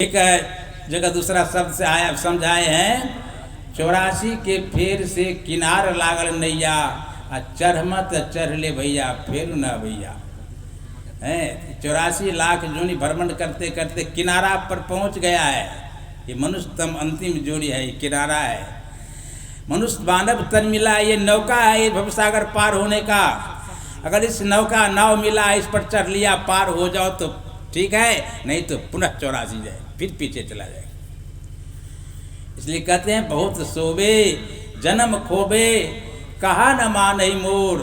एक जगह दूसरा शब्द से आया समझाए हैं 84 के फेर से किनार लागल नैया आ चढ़मत चढ़ ले भैया फेर न भैया है। 84 लाख जोड़ी भ्रमण करते करते किनारा पर पहुंच गया है। ये मनुष्यतम अंतिम जोड़ी है, ये किनारा है। मनुष्य मानव तन मिला, ये नौका है ये भवसागर पार होने का। अगर इस नौका नाव मिला, इस पर चढ़ लिया, पार हो जाओ तो ठीक है, नहीं तो पुनः 84 जाए, फिर पीछे चला जाए। इसलिए कहते हैं बहुत सोबे जन्म खोबे कहा न मानई मोर,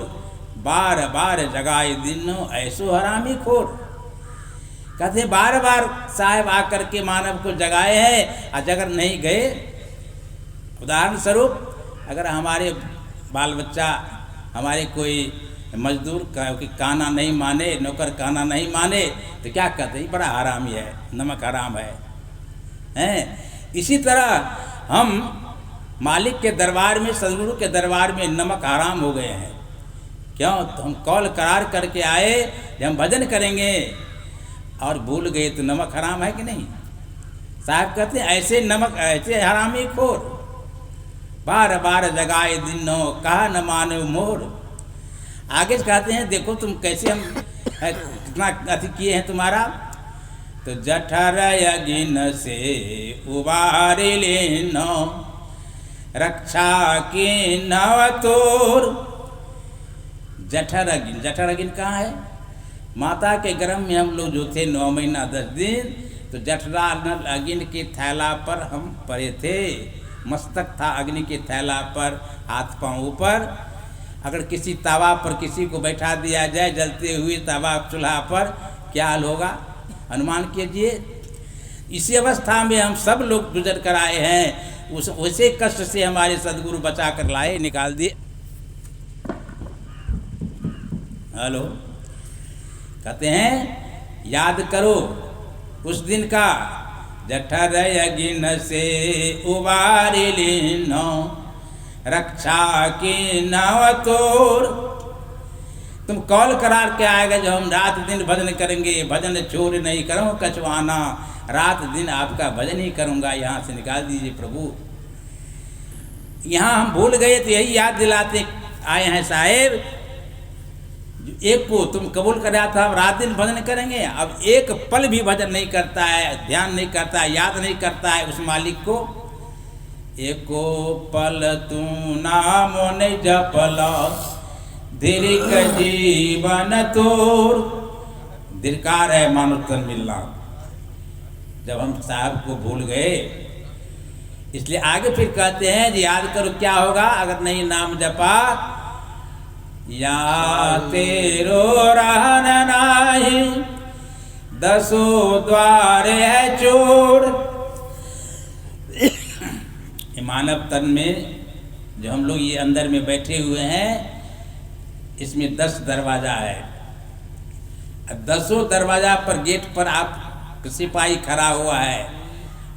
बार बार जगाए दिनो ऐसो हरामी खोर। कहते हैं बार बार साहेब आकर के मानव को जगाए हैं, और अगर नहीं गए, उदाहरण स्वरूप अगर हमारे बाल बच्चा, हमारे कोई मजदूर कि काना नहीं माने, नौकर काना नहीं माने, तो क्या कहते हैं बड़ा हरामी है, नमक हराम है, हैं? इसी तरह हम मालिक के दरबार में, सदगुरु के दरबार में नमक हराम हो गए हैं। क्यों? तो हम कौल करार करके आए कि हम भजन करेंगे और भूल गए तो नमक हराम है कि नहीं? साहब कहते हैं ऐसे नमक ऐसे हरामी खोर, बार बार जगाए दिनों कहा न मानो मोर। आगे कहते हैं देखो तुम कैसे हम कितना अति किए हैं तुम्हारा, तो जठर यगिन से उबार लेनो रक्षा की नव तोर। जठर अगिन, जठर अगिन कहाँ है? माता के गर्भ में हम लोग जो थे 9 महीना 10 दिन, तो जठरा अग्नि के थैला पर हम पड़े थे। मस्तक था अग्नि के थैला पर, हाथ पांव ऊपर। अगर किसी तवा पर किसी को बैठा दिया जाए, जलते हुए तवा चूल्हा पर, क्या हाल होगा? अनुमान कीजिए। इसी अवस्था में हम सब लोग गुजर कर आए हैं। उस वैसे कष्ट से हमारे सदगुरु बचा कर लाए, निकाल दिए। हेलो, कहते हैं याद करो उस दिन का, जठर यगिन से उबार लेनो रक्षा की नव तोर। तुम कौल करार के आएगा जो हम रात दिन भजन करेंगे, भजन छोड़ नहीं करूँ कछवाना, रात दिन आपका भजन ही करूँगा, यहाँ से निकाल दीजिए प्रभु। यहाँ हम भूल गए तो यही याद दिलाते आए हैं साहेब। एक को तुम कबूल कराया था रात दिन भजन करेंगे, अब एक पल भी भजन नहीं करता है, ध्यान नहीं करता है, याद नहीं करता है उस मालिक को। एको पल तू नाम नहीं जपला दीर्घ जीवन तोर। दीर्घकार है मानव तन मिलना। जब हम साहब को भूल गए, इसलिए आगे फिर कहते हैं जी याद करो क्या होगा अगर नहीं नाम जपा। या तेरो रहन नाही 10 द्वार है चोर। मानव तन में जो हम लोग ये अंदर में बैठे हुए हैं, इसमें 10 दरवाजा है। 10 दरवाजा पर गेट पर आप सिपाही खड़ा हुआ है,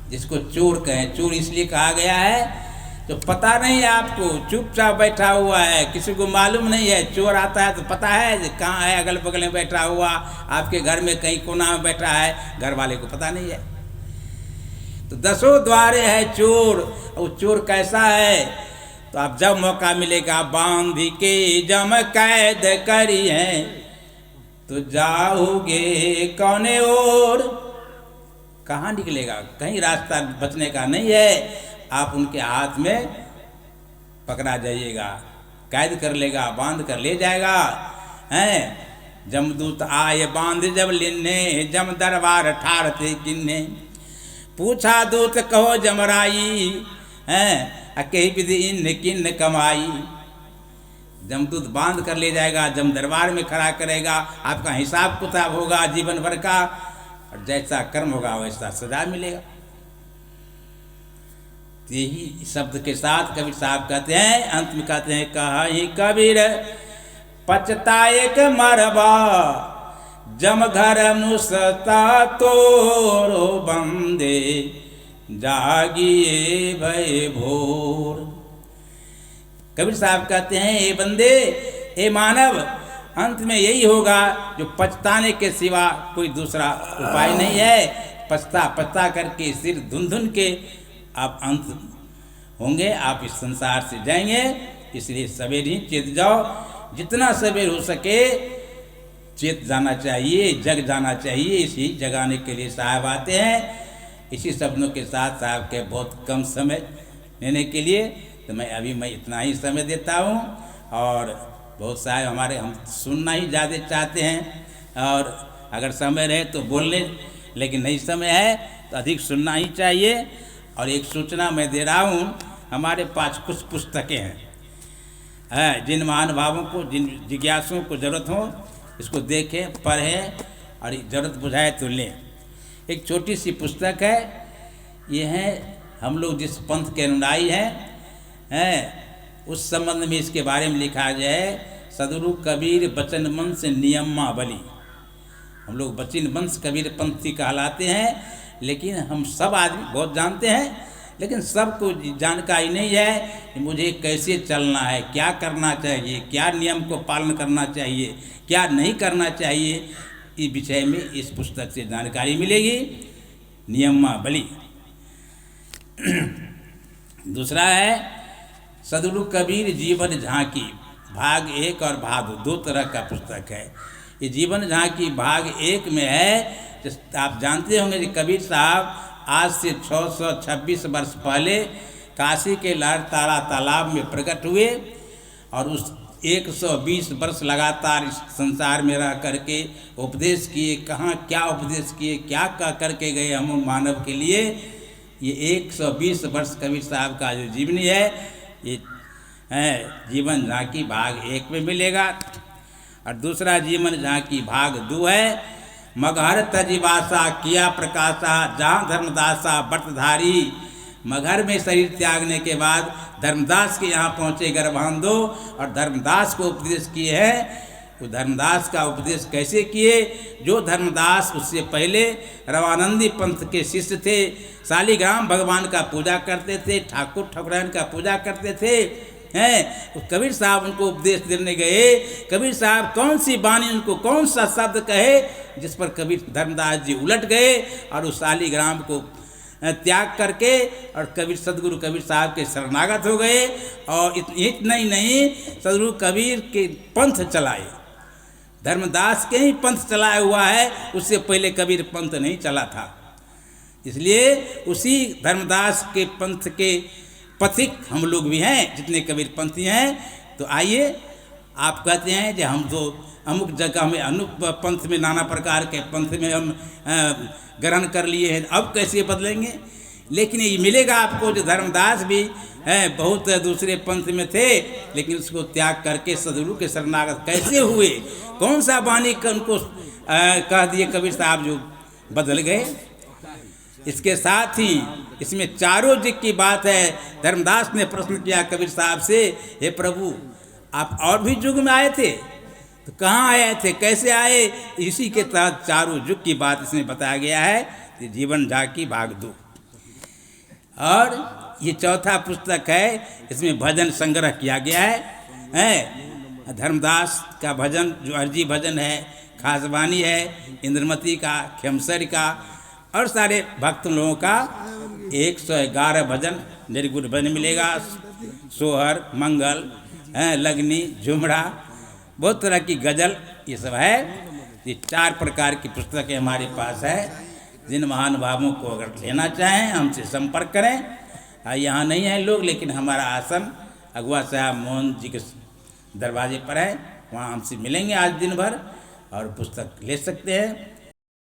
जिसको चोर कहें। चोर इसलिए कहा गया है तो पता नहीं है आपको, चुपचाप बैठा हुआ है, किसी को मालूम नहीं है। चोर आता है तो पता है कहाँ है, अगल बगल में बैठा हुआ, आपके घर में कहीं कोना में बैठा है, घर वाले को पता नहीं है। तो 10 द्वारे है चोर। और चोर कैसा है? तो आप जब मौका मिलेगा बांध के जम कैद करी है, तो जाओगे कौने ओर? कहाँ निकलेगा? कहीं रास्ता बचने का नहीं है। आप उनके हाथ में पकड़ा जाइएगा, कैद कर लेगा, बांध कर ले जाएगा। हैं जमदूत आए बांध जब लिन्ने, जम दरबार ठारते किन्ने। पूछा दूत कहो जमराई, हैं कही विधि इन किन्न कमाई। जमदूत बांध कर ले जाएगा, जम दरबार में खड़ा करेगा, आपका हिसाब किताब होगा जीवन भर का, और जैसा कर्म होगा वैसा सजा मिलेगा। यही शब्द के साथ कबीर साहब कहते हैं, अंत में कहते हैं कहीं कबीर पछताए के मरबा, जम घर मुसता तोरो बंदे, जागिए भय भोर। कबीर साहब कहते हैं ए बंदे, ए मानव, अंत में यही होगा जो पछताने के सिवा कोई दूसरा उपाय नहीं है। पछता पछता करके सिर धुन धुन के आप अंत होंगे, आप इस संसार से जाएंगे। इसलिए सवेर ही चेत जाओ, जितना सवेर हो सके चेत जाना चाहिए, जग जाना चाहिए। इसी जगाने के लिए साहब आते हैं। इसी शब्दों के साथ साहब के बहुत कम समय लेने के लिए तो मैं इतना ही समय देता हूँ। और बहुत साहब हमारे हम सुनना ही ज़्यादा चाहते हैं, और अगर समय रहे तो बोल लें, लेकिन नहीं समय है तो अधिक सुनना ही चाहिए। और एक सूचना मैं दे रहा हूँ, हमारे पास कुछ पुस्तकें हैं, जिन महानुभावों को, जिन जिज्ञासुओं को ज़रूरत हो इसको देखें, पढ़ें और ज़रूरत बुझाए तो लें। एक छोटी सी पुस्तक है, ये है हम लोग जिस पंथ के अनुयायी हैं उस संबंध में इसके बारे में लिखा गया है। सदगुरु कबीर बचन वंश नियमावली। हम लोग बचन वंश कबीर पंथी कहलाते हैं, लेकिन हम सब आदमी बहुत जानते हैं, लेकिन सबको जानकारी नहीं है कि मुझे कैसे चलना है, क्या करना चाहिए, क्या नियम को पालन करना चाहिए, क्या नहीं करना चाहिए। इस विषय में इस पुस्तक से जानकारी मिलेगी, नियमावली। दूसरा है सदगुरु कबीर जीवन झांकी, भाग 1 और भाग 2 तरह का पुस्तक है। ये जीवन झांकी भाग 1 में है, आप जानते होंगे कि कबीर साहब आज से 626 वर्ष पहले काशी के लहरतारा तालाब में प्रकट हुए, और उस 120 वर्ष लगातार इस संसार में रह करके उपदेश किए। कहाँ क्या उपदेश किए, क्या कह करके गए हम मानव के लिए। ये 120 वर्ष कबीर साहब का जो जीवनी है, ये जीवन झांकी भाग 1 में मिलेगा। और दूसरा जीवन झांकी भाग 2 है, मगहर तजिवासा किया प्रकाशा जहाँ धर्मदासा व्रतधारी। मगहर में शरीर त्यागने के बाद धर्मदास के यहाँ पहुँचे गर्भांधो, और धर्मदास को उपदेश किए हैं। तो धर्मदास का उपदेश कैसे किए? जो धर्मदास उससे पहले रवानंदी पंथ के शिष्य थे, शालिग्राम भगवान का पूजा करते थे, ठाकुर ठाकुरान का पूजा करते थे, तो कबीर साहब उनको उपदेश देने गए। कबीर साहब कौन सी वाणी, उनको कौन सा शब्द कहे, जिस पर कबीर धर्मदास जी उलट गए और उस शालिग्राम को त्याग करके और कबीर सदगुरु कबीर साहब के शरणागत हो गए। और इतना ही नहीं, सदगुरु कबीर के पंथ चलाए। धर्मदास के ही पंथ चलाया हुआ है, उससे पहले कबीर पंथ नहीं चला था। इसलिए उसी धर्मदास के पंथ के पथिक हम लोग भी हैं, जितने कबीर पंथी हैं। तो आइए, आप कहते हैं कि हम तो अमुक जगह में अमुक पंथ में नाना प्रकार के पंथ में हम ग्रहण कर लिए हैं, अब कैसे बदलेंगे? लेकिन ये मिलेगा आपको जो धर्मदास भी हैं बहुत दूसरे पंथ में थे, लेकिन उसको त्याग करके सदगुरु के शरणागत कैसे हुए, कौन सा वाणी उनको कह दिए कबीर साहब जो बदल गए। इसके साथ ही इसमें चारों युग की बात है। धर्मदास ने प्रश्न किया कबीर साहब से, हे प्रभु आप और भी युग में आए थे, तो कहाँ आए थे, कैसे आए? इसी के तहत चारों युग की बात इसमें बताया गया है। जीवन झांकी भाग 2। और ये चौथा पुस्तक है, इसमें भजन संग्रह किया गया है। धर्मदास का भजन जो अर्जी भजन है, खासवानी है, इंद्रमती का, खेमसर का और सारे भक्त लोगों का 111 भजन निर्गुण भजन मिलेगा। सोहर, मंगल, लगनी, झुमड़ा, बहुत तरह की गजल, ये सब है। ये 4 प्रकार की पुस्तकें हमारे पास है। जिन महानुभावों को अगर लेना चाहें हमसे संपर्क करें। यहाँ नहीं है लोग, लेकिन हमारा आसन अगुआ साहब मोहन जी के दरवाजे पर है, वहाँ हमसे मिलेंगे आज दिन भर और पुस्तक ले सकते हैं।